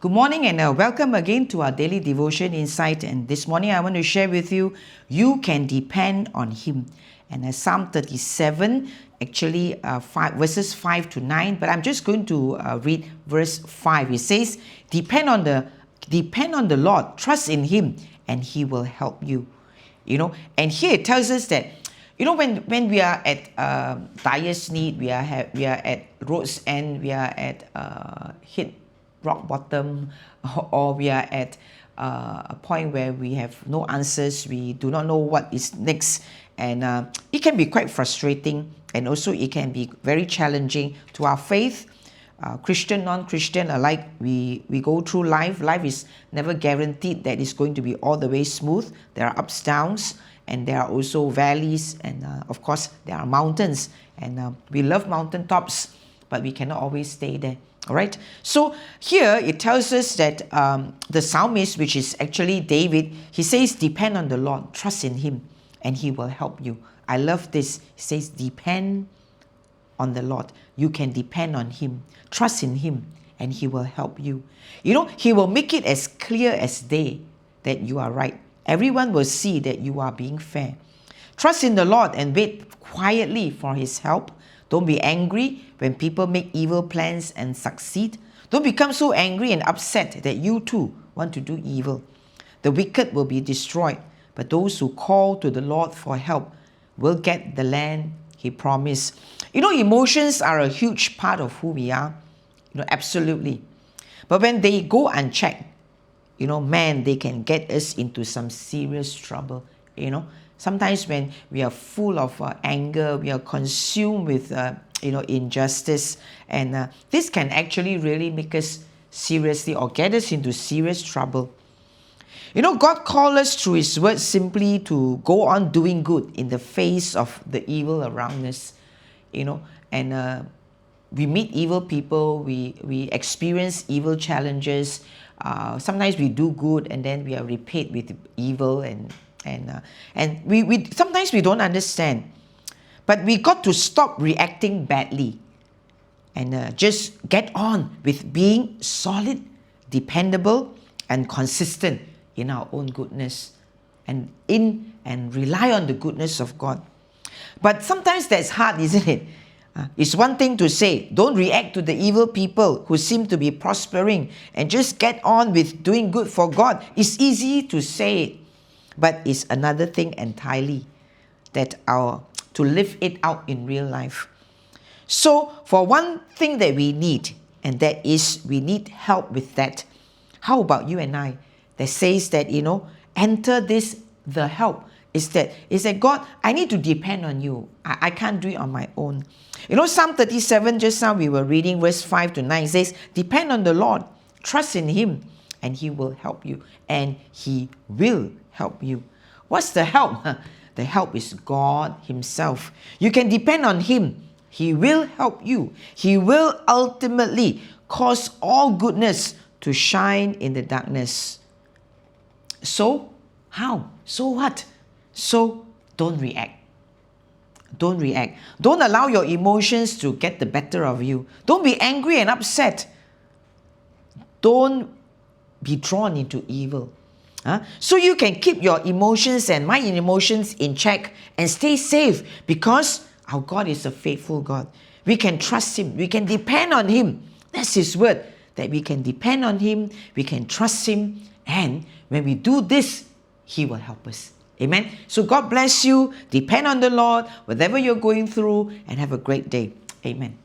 Good morning and welcome again to our daily devotion insight. And this morning I want to share with you, you can depend on Him. And Psalm 37, actually verses 5 to 9. But I'm just going to read verse 5. It says, depend on the Lord, trust in Him, and He will help you. And here it tells us that, when we are at direst need, we are at road's end, we are at hit rock bottom, or we are at a point where we have no answers, we do not know what is next, and it can be quite frustrating, and also it can be very challenging to our faith. Christian, non-Christian alike, we go through life. Life is never guaranteed that it's going to be all the way smooth. There are ups, downs, and there are also valleys, and of course there are mountains, and we love mountaintops, but we cannot always stay there. All right, so here it tells us that the psalmist, which is actually David, he says, depend on the Lord, trust in Him, and He will help you. I love this. He says, depend on the Lord. You can depend on Him, trust in Him, and He will help you. He will make it as clear as day that you are right. Everyone will see that you are being fair. Trust in the Lord and wait quietly for His help. Don't be angry when people make evil plans and succeed. Don't become so angry and upset that you too want to do evil. The wicked will be destroyed, but those who call to the Lord for help will get the land He promised. Emotions are a huge part of who we are. Absolutely. But when they go unchecked, they can get us into some serious trouble. Sometimes when we are full of anger, we are consumed with injustice, and this can actually really make us seriously or get us into serious trouble. God called us through His word simply to go on doing good in the face of the evil around us. And we meet evil people, we experience evil challenges. Sometimes we do good and then we are repaid with evil, and we sometimes we don't understand, but we got to stop reacting badly and just get on with being solid, dependable, and consistent in our own goodness, and rely on the goodness of God. But sometimes that's hard, isn't it? It's one thing to say, don't react to the evil people who seem to be prospering, and just get on with doing good for God. It's easy to say it, but it's another thing entirely to live it out in real life. So for one thing that we need, and that is we need help with that. How about you and I? That says that, enter this, the help is that God, I need to depend on you. I can't do it on my own. Psalm 37, just now we were reading verse 5 to 9, says, depend on the Lord, trust in Him, and He will help you. And He will help you. What's the help? The help is God Himself. You can depend on Him. He will help you. He will ultimately cause all goodness to shine in the darkness. So, how? So what? So, don't react. Don't react. Don't allow your emotions to get the better of you. Don't be angry and upset. Don't be drawn into evil. So you can keep your emotions and my emotions in check and stay safe, because our God is a faithful God. We can trust Him. We can depend on Him. That's His word, that we can depend on Him, we can trust Him, and when we do this, He will help us. Amen. So God bless you. Depend on the Lord, whatever you're going through, and have a great day. Amen.